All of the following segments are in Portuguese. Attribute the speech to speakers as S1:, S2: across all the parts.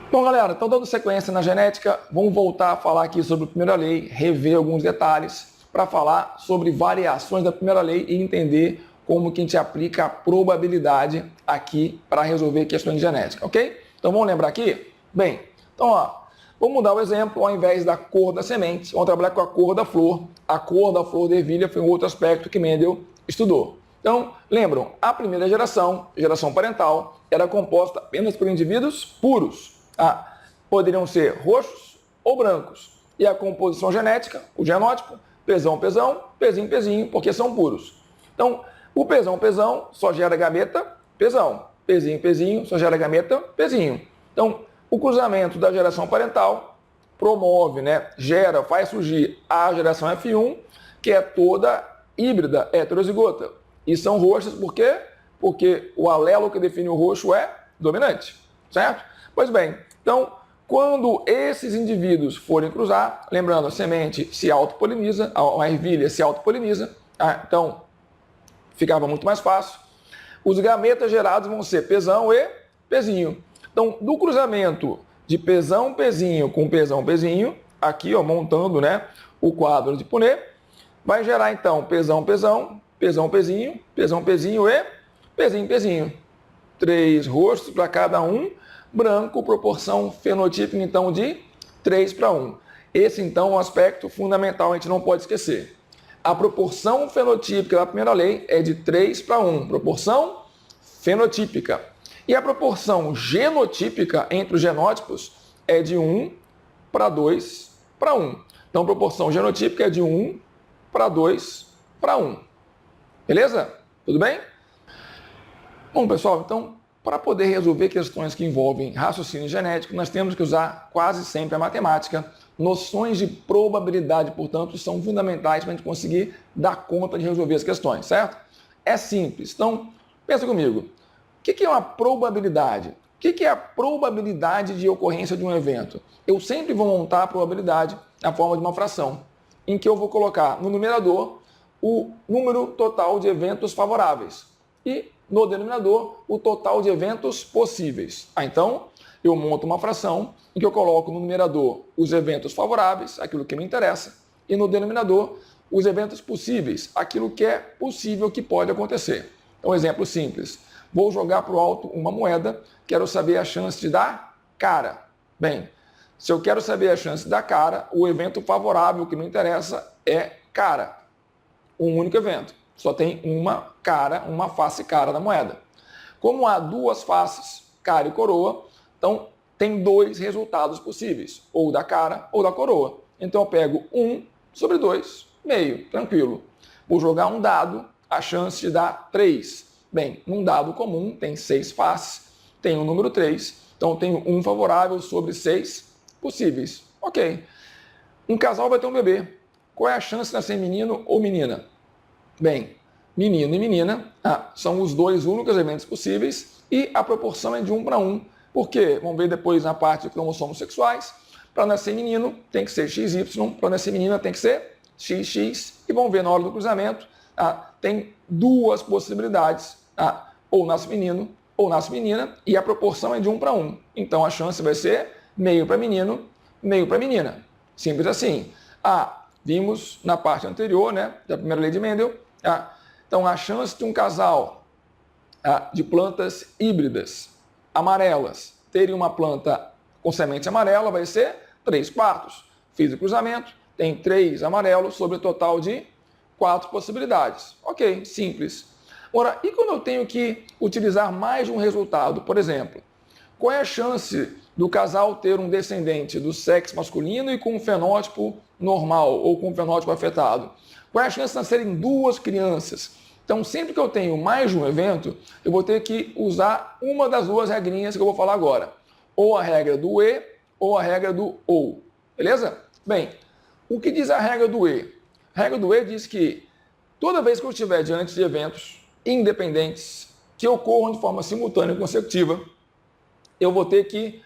S1: Bom, galera, então dando sequência na genética, vamos voltar a falar aqui sobre a primeira lei, rever alguns detalhes para falar sobre variações da primeira lei e entender como que a gente aplica a probabilidade aqui para resolver questões de genética, ok? Então vamos lembrar aqui? Bem, então vamos mudar o exemplo, ao invés da cor da semente, vamos trabalhar com a cor da flor. A cor da flor de ervilha foi um outro aspecto que Mendel estudou. Então, lembram, a primeira geração, geração parental, era composta apenas por indivíduos puros. Poderiam ser roxos ou brancos. E a composição genética, o genótipo, pezão, pezão, pezinho, pezinho, porque são puros. Então, o pezão, pezão só gera gameta, pezão. Pezinho, pezinho só gera gameta, pezinho. Então, o cruzamento da geração parental promove, gera, faz surgir a geração F1, que é toda híbrida, heterozigota. E são roxas por quê? Porque o alelo que define o roxo é dominante, certo? Pois bem, então, quando esses indivíduos forem cruzar, lembrando, a semente se autopoliniza, a ervilha se autopoliniza, então ficava muito mais fácil. Os gametas gerados vão ser pezão e pezinho. Então, do cruzamento de pezão, pezinho com pezão, pezinho, aqui, montando, o quadro de Punnett, vai gerar, então, pezão, pezão, pezão, pezinho, pezão, pezinho e pezinho, pezinho. 3 rostos para cada um, branco, proporção fenotípica, então, de 3:1. Esse, então, é um aspecto fundamental, a gente não pode esquecer. A proporção fenotípica da primeira lei é de 3:1, proporção fenotípica. E a proporção genotípica entre os genótipos é de 1:2:1. Então, a proporção genotípica é de 1:2:1. Beleza? Tudo bem? Bom, pessoal, então, para poder resolver questões que envolvem raciocínio genético, nós temos que usar quase sempre a matemática. Noções de probabilidade, portanto, são fundamentais para a gente conseguir dar conta de resolver as questões, certo? É simples. Então, pensa comigo. O que é uma probabilidade? O que é a probabilidade de ocorrência de um evento? Eu sempre vou montar a probabilidade na forma de uma fração, em que eu vou colocar no numerador o número total de eventos favoráveis e no denominador o total de eventos possíveis. Então, eu monto uma fração em que eu coloco no numerador os eventos favoráveis, aquilo que me interessa, e no denominador os eventos possíveis, aquilo que é possível que pode acontecer. Então, um exemplo simples. Vou jogar para o alto uma moeda, quero saber a chance de dar cara. Bem, se eu quero saber a chance de dar cara, o evento favorável que me interessa é cara. Um único evento. Só tem uma cara, uma face cara da moeda. Como há duas faces, cara e coroa, então tem 2 resultados possíveis, ou da cara ou da coroa. Então eu pego 1/2, meio, tranquilo. Vou jogar um dado, a chance de dar 3. Bem, num dado comum tem 6 faces, tem o número 3, então eu tenho 1 favorável sobre 6 possíveis. Ok. Um casal vai ter um bebê. Qual é a chance de nascer menino ou menina? Bem, menino e menina são os 2 únicos eventos possíveis e a proporção é de 1:1. Por quê? Vamos ver depois na parte de cromossomos sexuais. Para nascer menino tem que ser XY, para nascer menina tem que ser XX. E vamos ver na hora do cruzamento, tem 2 possibilidades. Ou nasce menino ou nasce menina e a proporção é de 1:1. Então a chance vai ser meio para menino, meio para menina. Simples assim. Vimos na parte anterior, da primeira lei de Mendel. Então, a chance de um casal de plantas híbridas amarelas terem uma planta com semente amarela vai ser 3/4. Fiz o cruzamento, tem 3 amarelos sobre o total de 4 possibilidades. Ok, simples. Ora, e quando eu tenho que utilizar mais de um resultado? Por exemplo, qual é a chance do casal ter um descendente do sexo masculino e com um fenótipo normal ou com um fenótipo afetado? Qual é a chance de nascerem 2 crianças? Então, sempre que eu tenho mais de um evento, eu vou ter que usar uma das 2 regrinhas que eu vou falar agora. Ou a regra do E ou a regra do OU. Beleza? Bem, o que diz a regra do E? A regra do E diz que toda vez que eu estiver diante de eventos independentes que ocorram de forma simultânea e consecutiva, eu vou ter que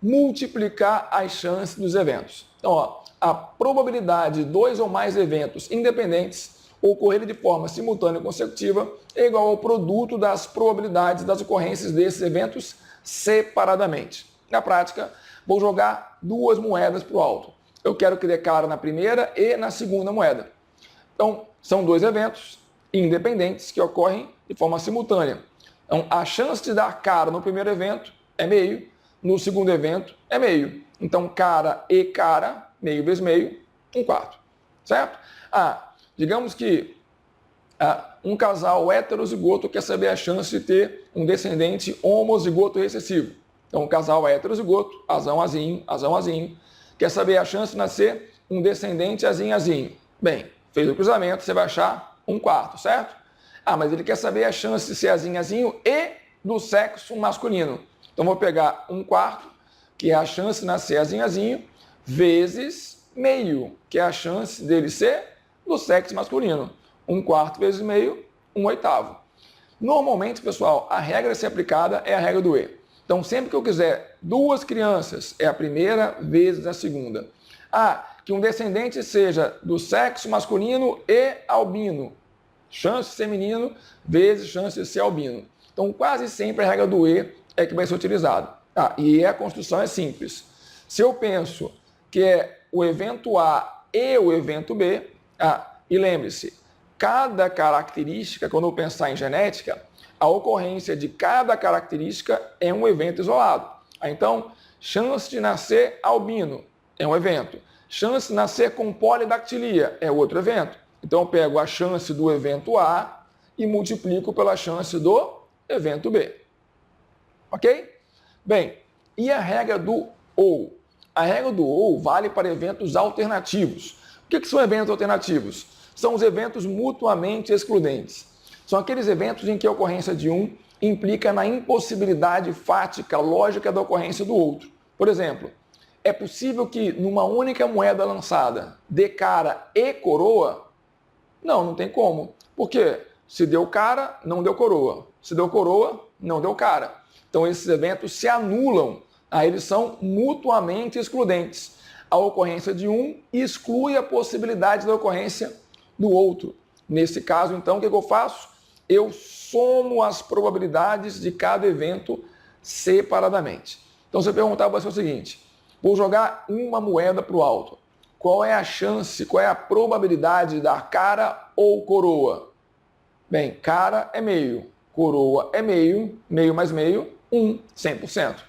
S1: multiplicar as chances dos eventos. Então, a probabilidade de 2 ou mais eventos independentes ocorrerem de forma simultânea e consecutiva é igual ao produto das probabilidades das ocorrências desses eventos separadamente. Na prática, vou jogar duas moedas para o alto. Eu quero que dê cara na primeira e na segunda moeda. Então, são dois eventos independentes que ocorrem de forma simultânea. Então, a chance de dar cara no primeiro evento é meio, no segundo evento é meio. Então, cara e cara, meio vezes meio, 1/4. Certo? Digamos que um casal heterozigoto quer saber a chance de ter um descendente homozigoto recessivo. Então, um casal heterozigoto, azão, azinho, quer saber a chance de nascer um descendente azinho. Bem, fez o cruzamento, você vai achar 1/4, certo? Mas ele quer saber a chance de ser azinho e do sexo masculino. Então, vou pegar 1/4, que é a chance de nascer azinho, vezes meio, que é a chance dele ser do sexo masculino. 1/4 vezes meio, 1/8. Normalmente, pessoal, a regra a ser aplicada é a regra do E. Então, sempre que eu quiser duas crianças, é a primeira vezes a segunda. Que um descendente seja do sexo masculino e albino. Chance de ser menino vezes chance de ser albino. Então, quase sempre a regra do E é que vai ser utilizada. E a construção é simples. Se eu penso que é o evento A e o evento B, e lembre-se, cada característica, quando eu pensar em genética, a ocorrência de cada característica é um evento isolado. Então, chance de nascer albino é um evento. Chance de nascer com polidactilia é outro evento. Então, eu pego a chance do evento A e multiplico pela chance do evento B. Ok? Bem, e a regra do OU? A regra do OU vale para eventos alternativos. O que são eventos alternativos? São os eventos mutuamente excludentes. São aqueles eventos em que a ocorrência de um implica na impossibilidade fática, lógica da ocorrência do outro. Por exemplo, é possível que numa única moeda lançada dê cara e coroa? Não tem como. Por quê? Se deu cara, não deu coroa. Se deu coroa, não deu cara. Então esses eventos se anulam. Eles são mutuamente excludentes. A ocorrência de um exclui a possibilidade da ocorrência do outro. Nesse caso, então, o que eu faço? Eu somo as probabilidades de cada evento separadamente. Então, se eu perguntar para você o seguinte, vou jogar uma moeda para o alto. Qual é a chance, qual é a probabilidade de dar cara ou coroa? Bem, cara é meio, coroa é meio, meio mais meio, 100%.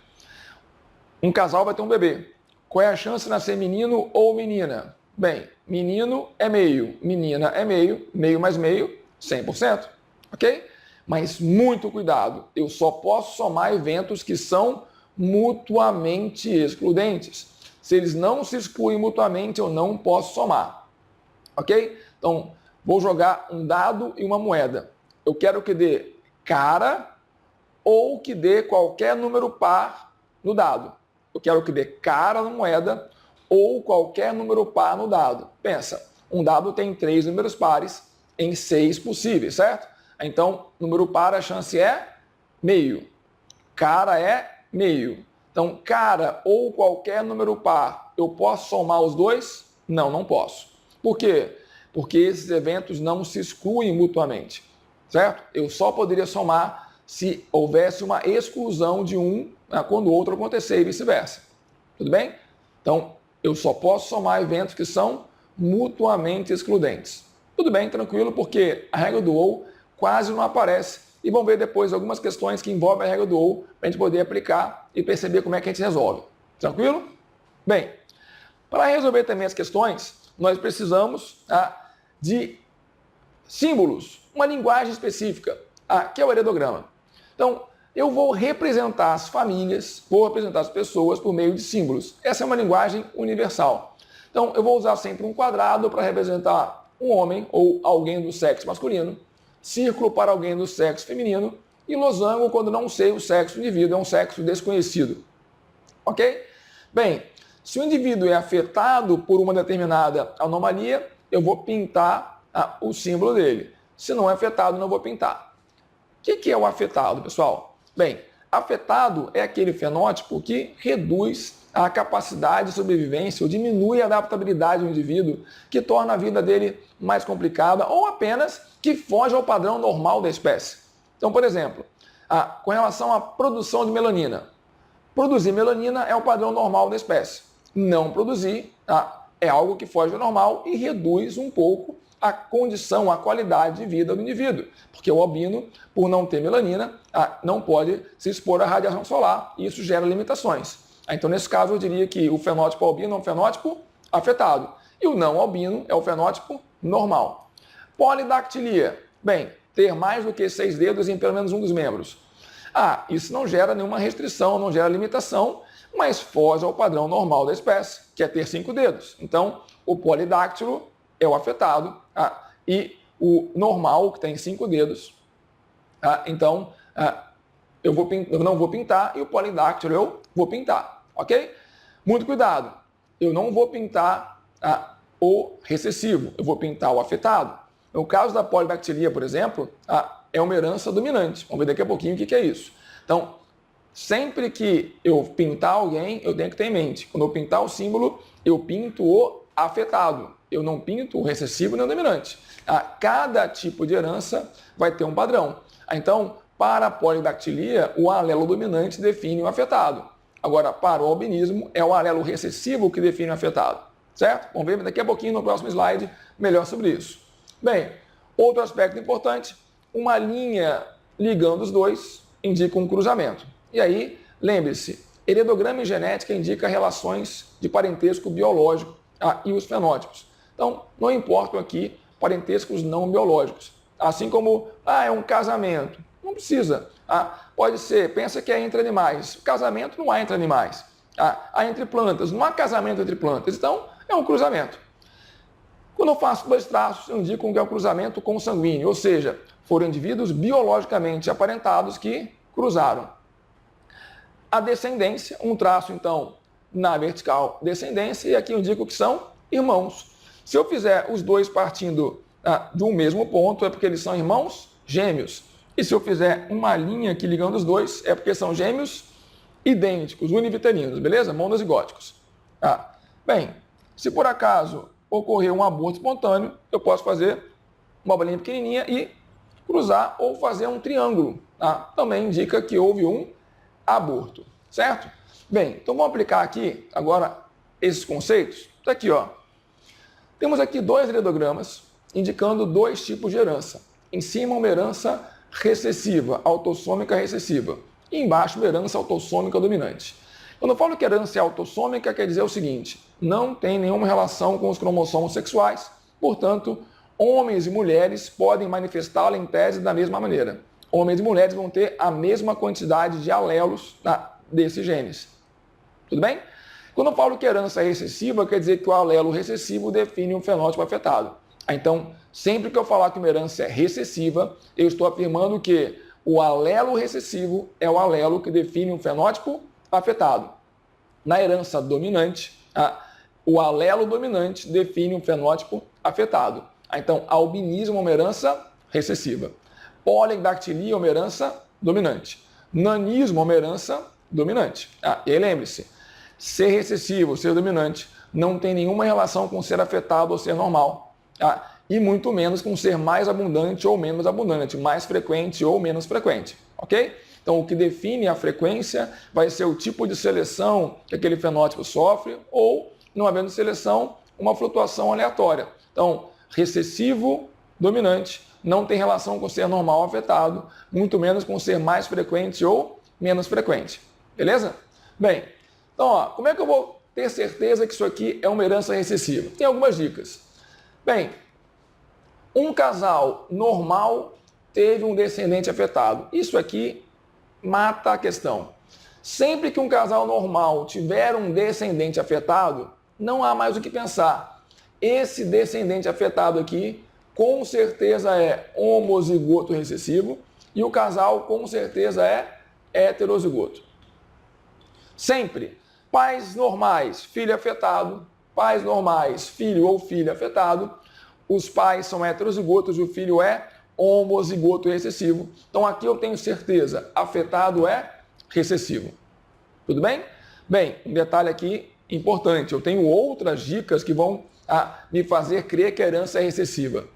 S1: Um casal vai ter um bebê. Qual é a chance de nascer menino ou menina? Bem, menino é meio, menina é meio, meio mais meio, 100%. Ok? Mas muito cuidado, eu só posso somar eventos que são mutuamente excludentes. Se eles não se excluem mutuamente, eu não posso somar. Ok? Então, vou jogar um dado e uma moeda. Eu quero que dê cara ou que dê qualquer número par no dado. Eu quero que dê cara na moeda ou qualquer número par no dado. Pensa, um dado tem 3 números pares em 6 possíveis, certo? Então, número par, a chance é meio. Cara é meio. Então, cara ou qualquer número par, eu posso somar os dois? Não posso. Por quê? Porque esses eventos não se excluem mutuamente, certo? Eu só poderia somar se houvesse uma exclusão de um quando o outro acontecer e vice-versa. Tudo bem? Então, eu só posso somar eventos que são mutuamente excludentes. Tudo bem, tranquilo, porque a regra do OU quase não aparece. E vamos ver depois algumas questões que envolvem a regra do OU para a gente poder aplicar e perceber como é que a gente resolve. Tranquilo? Bem, para resolver também as questões, nós precisamos de símbolos, uma linguagem específica, que é o heredograma. Então, eu vou representar as famílias, vou representar as pessoas por meio de símbolos. Essa é uma linguagem universal. Então, eu vou usar sempre um quadrado para representar um homem ou alguém do sexo masculino, círculo para alguém do sexo feminino e losango quando não sei o sexo do indivíduo, é um sexo desconhecido. Ok? Bem, se o indivíduo é afetado por uma determinada anomalia, eu vou pintar o símbolo dele. Se não é afetado, não vou pintar. O que é o afetado, pessoal? Bem, afetado é aquele fenótipo que reduz a capacidade de sobrevivência ou diminui a adaptabilidade do indivíduo, que torna a vida dele mais complicada ou apenas que foge ao padrão normal da espécie. Então, por exemplo, com relação à produção de melanina, Produzir melanina é o padrão normal da espécie. Não produzir é algo que foge do normal e reduz um pouco a condição, a qualidade de vida do indivíduo. Porque o albino, por não ter melanina, não pode se expor à radiação solar e isso gera limitações. Então, nesse caso, eu diria que o fenótipo albino é um fenótipo afetado e o não albino é o fenótipo normal. Polidactilia. Bem, ter mais do que 6 dedos em pelo menos um dos membros. Isso não gera nenhuma restrição, não gera limitação, mas foge ao padrão normal da espécie, que é ter 5 dedos. Então, o polidáctilo é o afetado e o normal, que tem 5 dedos, então eu não vou pintar e o polidáctilo eu vou pintar, ok? Muito cuidado, eu não vou pintar o recessivo, eu vou pintar o afetado. No caso da polidactilia, por exemplo, é uma herança dominante. Vamos ver daqui a pouquinho o que é isso. Então, sempre que eu pintar alguém, eu tenho que ter em mente. Quando eu pintar o símbolo, eu pinto o afetado. Eu não pinto o recessivo nem o dominante. Cada tipo de herança vai ter um padrão. Então, para a polidactilia, o alelo dominante define o afetado. Agora, para o albinismo, é o alelo recessivo que define o afetado. Certo? Vamos ver daqui a pouquinho no próximo slide melhor sobre isso. Bem, outro aspecto importante, uma linha ligando os dois indica um cruzamento. E aí, lembre-se, heredograma e genética indica relações de parentesco biológico e os fenótipos. Então, não importam aqui parentescos não biológicos. Assim como, é um casamento. Não precisa. Pode ser, pensa que é entre animais. Casamento não há entre animais. Há entre plantas, não há casamento entre plantas. Então, é um cruzamento. Quando eu faço 2 traços, eu indico que é um cruzamento consanguíneo, ou seja, foram indivíduos biologicamente aparentados que cruzaram. A descendência, um traço, então, na vertical descendência, e aqui eu indico que são irmãos. Se eu fizer os dois partindo de um mesmo ponto, é porque eles são irmãos gêmeos. E se eu fizer uma linha aqui ligando os dois, é porque são gêmeos idênticos, univitelinos, beleza? Monozigóticos. Bem, se por acaso ocorrer um aborto espontâneo, eu posso fazer uma bolinha pequenininha e cruzar ou fazer um triângulo. Também indica que houve um aborto, certo? Bem, então vamos aplicar aqui agora esses conceitos. Está aqui, ó. Temos aqui 2 heredogramas indicando 2 tipos de herança. Em cima, uma herança recessiva, autossômica recessiva. E embaixo, uma herança autossômica dominante. Quando eu falo que herança é autossômica, quer dizer o seguinte: não tem nenhuma relação com os cromossomos sexuais, portanto, homens e mulheres podem manifestá-la em tese da mesma maneira. Homens e mulheres vão ter a mesma quantidade de alelos desses genes. Tudo bem? Quando eu falo que herança é recessiva, quer dizer que o alelo recessivo define um fenótipo afetado. Então, sempre que eu falar que uma herança é recessiva, eu estou afirmando que o alelo recessivo é o alelo que define um fenótipo afetado. Na herança dominante, o alelo dominante define um fenótipo afetado. Então, albinismo é uma herança recessiva. Polidactilia é uma herança dominante. Nanismo é uma herança dominante. E lembre-se, ser recessivo, ser dominante, não tem nenhuma relação com ser afetado ou ser normal. E muito menos com ser mais abundante ou menos abundante, mais frequente ou menos frequente. Ok? Então, o que define a frequência vai ser o tipo de seleção que aquele fenótipo sofre ou, não havendo seleção, uma flutuação aleatória. Então, recessivo, dominante, não tem relação com ser normal afetado, muito menos com ser mais frequente ou menos frequente. Beleza? Bem, então, como é que eu vou ter certeza que isso aqui é uma herança recessiva? Tem algumas dicas. Bem, um casal normal teve um descendente afetado. Isso aqui mata a questão. Sempre que um casal normal tiver um descendente afetado, não há mais o que pensar. Esse descendente afetado aqui, com certeza é homozigoto recessivo e o casal, com certeza, é heterozigoto. Sempre. Pais normais, filho afetado. Pais normais, filho ou filha afetado. Os pais são heterozigotos e o filho é homozigoto recessivo. Então aqui eu tenho certeza, afetado é recessivo. Tudo bem? Bem, um detalhe aqui importante, eu tenho outras dicas que vão me fazer crer que a herança é recessiva.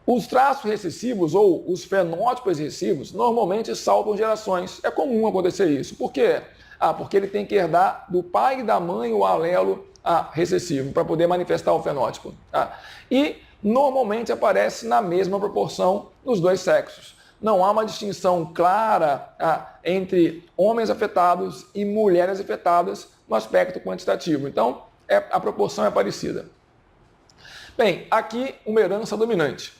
S1: Os traços recessivos ou os fenótipos recessivos normalmente saltam gerações. É comum acontecer isso. Por quê? Porque ele tem que herdar do pai e da mãe o alelo recessivo para poder manifestar o fenótipo. E normalmente aparece na mesma proporção nos dois sexos. Não há uma distinção clara entre homens afetados e mulheres afetadas no aspecto quantitativo. Então, a proporção é parecida. Bem, aqui uma herança dominante.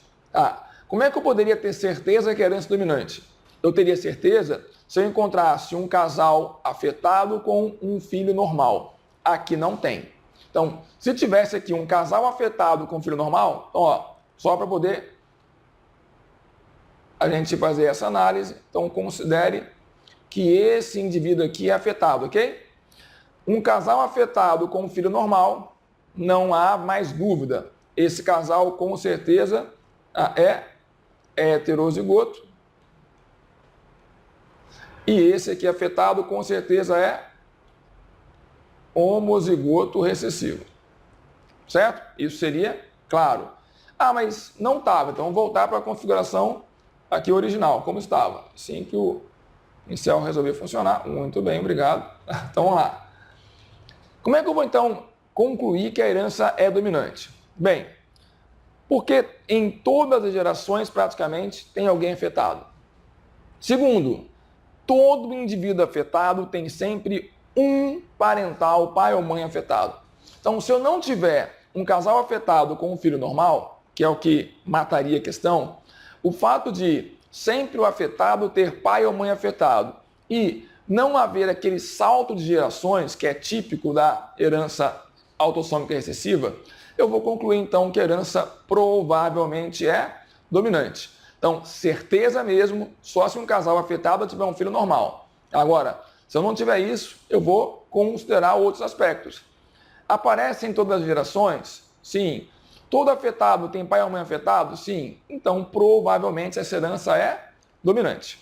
S1: Como é que eu poderia ter certeza que é herança dominante? Eu teria certeza se eu encontrasse um casal afetado com um filho normal. Aqui não tem. Então, se tivesse aqui um casal afetado com um filho normal, só para poder a gente fazer essa análise, então considere que esse indivíduo aqui é afetado, ok? Um casal afetado com um filho normal, não há mais dúvida. Esse casal, com certeza, é heterozigoto. E esse aqui afetado, com certeza, é homozigoto recessivo. Certo? Isso seria claro. Mas não estava. Então, vamos voltar para a configuração aqui original, como estava. Assim que o incel resolver funcionar. Muito bem, obrigado. Então, vamos lá. Como é que eu vou, então, concluir que a herança é dominante? Bem, porque em todas as gerações, praticamente, tem alguém afetado. Segundo, todo indivíduo afetado tem sempre um parental, pai ou mãe afetado. Então, se eu não tiver um casal afetado com um filho normal, que é o que mataria a questão, o fato de sempre o afetado ter pai ou mãe afetado e não haver aquele salto de gerações, que é típico da herança autossômica recessiva, eu vou concluir então que a herança provavelmente é dominante. Então, certeza mesmo, só se um casal afetado tiver um filho normal. Agora, se eu não tiver isso, eu vou considerar outros aspectos. Aparece em todas as gerações? Sim. Todo afetado tem pai ou mãe afetado? Sim. Então, provavelmente, essa herança é dominante.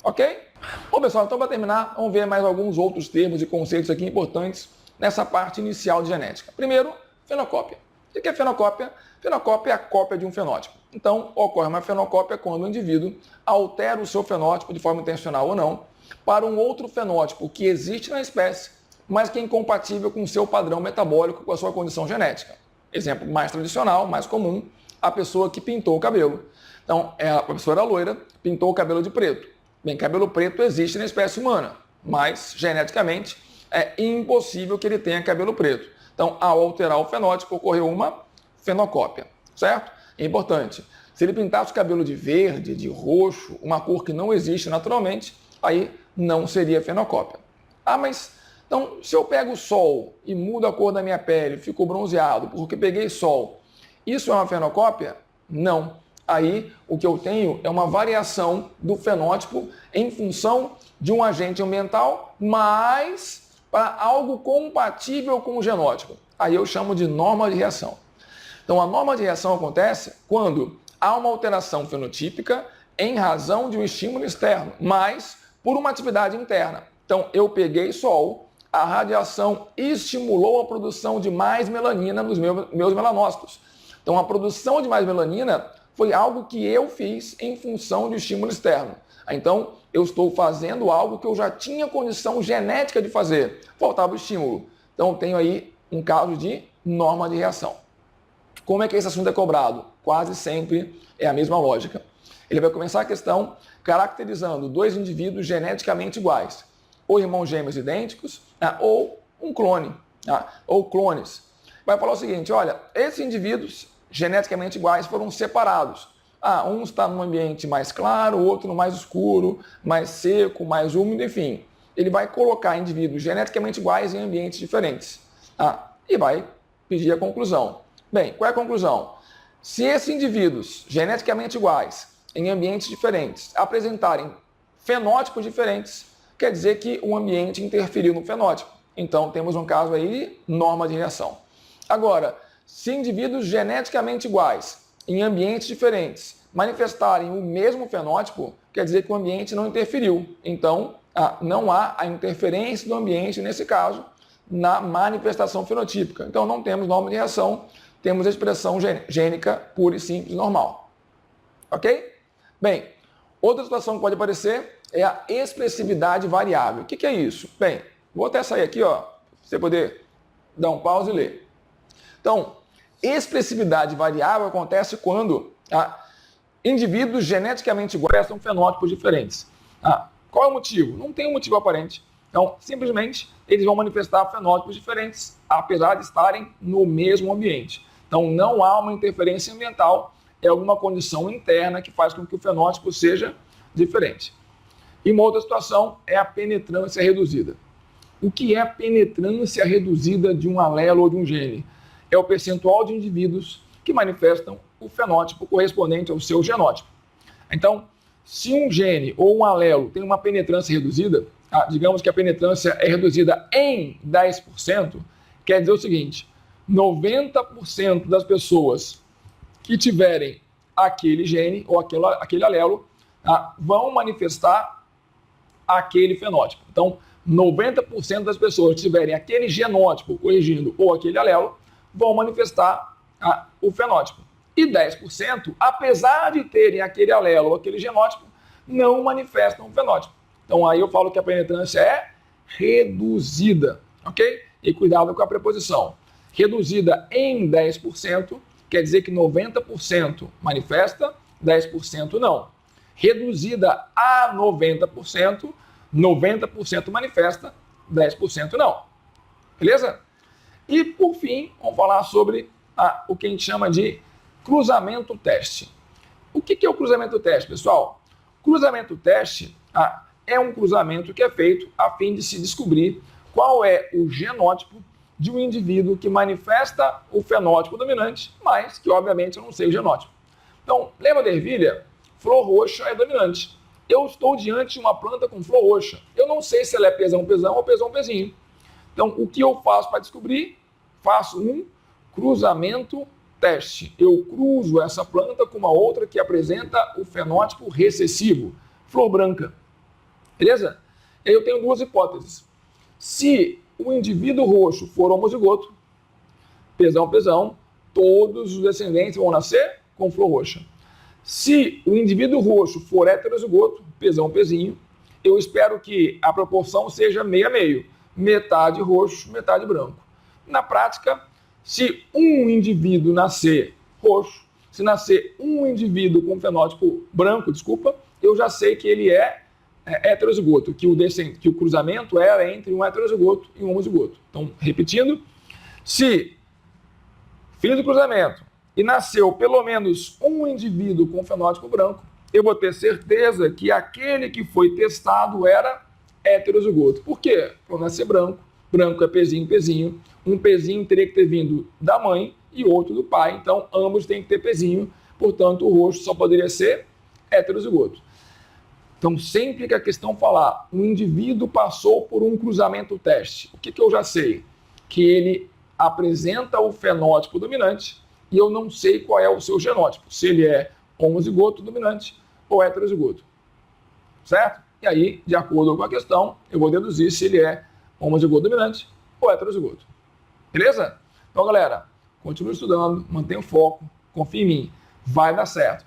S1: Ok? Bom, pessoal, então para terminar, vamos ver mais alguns outros termos e conceitos aqui importantes nessa parte inicial de genética. Primeiro, fenocópia. O que é fenocópia? Fenocópia é a cópia de um fenótipo. Então, ocorre uma fenocópia quando o indivíduo altera o seu fenótipo, de forma intencional ou não, para um outro fenótipo que existe na espécie, mas que é incompatível com o seu padrão metabólico, com a sua condição genética. Exemplo mais tradicional, mais comum, a pessoa que pintou o cabelo. Então, a pessoa era loira, pintou o cabelo de preto. Bem, cabelo preto existe na espécie humana, mas geneticamente é impossível que ele tenha cabelo preto. Então, ao alterar o fenótipo, ocorreu uma fenocópia, certo? É importante. Se ele pintasse o cabelo de verde, de roxo, uma cor que não existe naturalmente, aí não seria fenocópia. Mas, então, se eu pego o sol e mudo a cor da minha pele, fico bronzeado porque peguei sol, isso é uma fenocópia? Não. Aí, o que eu tenho é uma variação do fenótipo em função de um agente ambiental, mas para algo compatível com o genótipo. Aí eu chamo de norma de reação. Então, a norma de reação acontece quando há uma alteração fenotípica em razão de um estímulo externo, mas por uma atividade interna. Então, eu peguei sol, a radiação estimulou a produção de mais melanina nos meus melanócitos. Então, a produção de mais melanina foi algo que eu fiz em função do estímulo externo. Então, eu estou fazendo algo que eu já tinha condição genética de fazer. Faltava o estímulo. Então, eu tenho aí um caso de norma de reação. Como é que esse assunto é cobrado? Quase sempre é a mesma lógica. Ele vai começar a questão caracterizando dois indivíduos geneticamente iguais, ou irmãos gêmeos idênticos, ou um clone, ou clones. Vai falar o seguinte, olha, esses indivíduos geneticamente iguais foram separados. Um está num ambiente mais claro, o outro no mais escuro, mais seco, mais úmido, enfim. Ele vai colocar indivíduos geneticamente iguais em ambientes diferentes. E vai pedir a conclusão. Bem, qual é a conclusão? Se esses indivíduos geneticamente iguais em ambientes diferentes apresentarem fenótipos diferentes, quer dizer que o ambiente interferiu no fenótipo. Então, temos um caso aí, norma de reação. Agora, se indivíduos geneticamente iguais em ambientes diferentes manifestarem o mesmo fenótipo, quer dizer que o ambiente não interferiu. Então, não há a interferência do ambiente, nesse caso, na manifestação fenotípica. Então, não temos norma de reação, temos a expressão gênica pura e simples normal. Ok? Bem, outra situação que pode aparecer é a expressividade variável. O que é isso? Bem, vou até sair aqui, ó, para você poder dar um pause e ler. Então, expressividade variável acontece quando indivíduos geneticamente iguais são fenótipos diferentes. Qual é o motivo? Não tem um motivo aparente. Então, simplesmente, eles vão manifestar fenótipos diferentes, apesar de estarem no mesmo ambiente. Então, não há uma interferência ambiental, é alguma condição interna que faz com que o fenótipo seja diferente. E uma outra situação é a penetrância reduzida. O que é a penetrância reduzida de um alelo ou de um gene? É o percentual de indivíduos que manifestam o fenótipo correspondente ao seu genótipo. Então, se um gene ou um alelo tem uma penetrância reduzida, digamos que a penetrância é reduzida em 10%, quer dizer o seguinte: 90% das pessoas que tiverem aquele gene ou aquele alelo vão manifestar aquele fenótipo. Então, 90% das pessoas que tiverem aquele genótipo corrigindo ou aquele alelo vão manifestar o fenótipo. E 10%, apesar de terem aquele alelo ou aquele genótipo, não manifestam o fenótipo. Então, aí eu falo que a penetrância é reduzida, ok? E cuidado com a preposição. Reduzida em 10% quer dizer que 90% manifesta, 10% não. Reduzida a 90%, 90% manifesta, 10% não. Beleza? E, por fim, vamos falar sobre o que a gente chama de cruzamento teste. O que é o cruzamento teste, pessoal? Cruzamento teste é um cruzamento que é feito a fim de se descobrir qual é o genótipo de um indivíduo que manifesta o fenótipo dominante, mas que, obviamente, eu não sei o genótipo. Então, lembra da ervilha? Flor roxa é dominante. Eu estou diante de uma planta com flor roxa. Eu não sei se ela é pezão-pezão ou pezão-pezinho. Então, o que eu faço para descobrir? Faço um cruzamento teste. Eu cruzo essa planta com uma outra que apresenta o fenótipo recessivo, flor branca. Beleza? E aí eu tenho duas hipóteses. Se o indivíduo roxo for homozigoto, pezão-pezão, todos os descendentes vão nascer com flor roxa. Se o indivíduo roxo for heterozigoto, pezão-pezinho, eu espero que a proporção seja meio a meio, metade roxo, metade branco. Na prática, se um indivíduo nascer roxo, se nascer um indivíduo com fenótipo branco, eu já sei que ele é heterozigoto, que o cruzamento era entre um heterozigoto e um homozigoto. Então, repetindo, se fiz o cruzamento e nasceu pelo menos um indivíduo com fenótipo branco, eu vou ter certeza que aquele que foi testado era heterozigoto. Por quê? Para nascer branco, branco é pezinho, pezinho. Um pezinho teria que ter vindo da mãe e outro do pai, então ambos têm que ter pezinho, portanto o roxo só poderia ser heterozigoto. Então, sempre que a questão falar um indivíduo passou por um cruzamento teste, o que eu já sei? Que ele apresenta o fenótipo dominante e eu não sei qual é o seu genótipo, se ele é homozigoto dominante ou heterozigoto. Certo? E aí, de acordo com a questão, eu vou deduzir se ele é homozigoto dominante ou heterozigoto. Beleza? Então, galera, continue estudando, mantenha o foco, confie em mim, vai dar certo.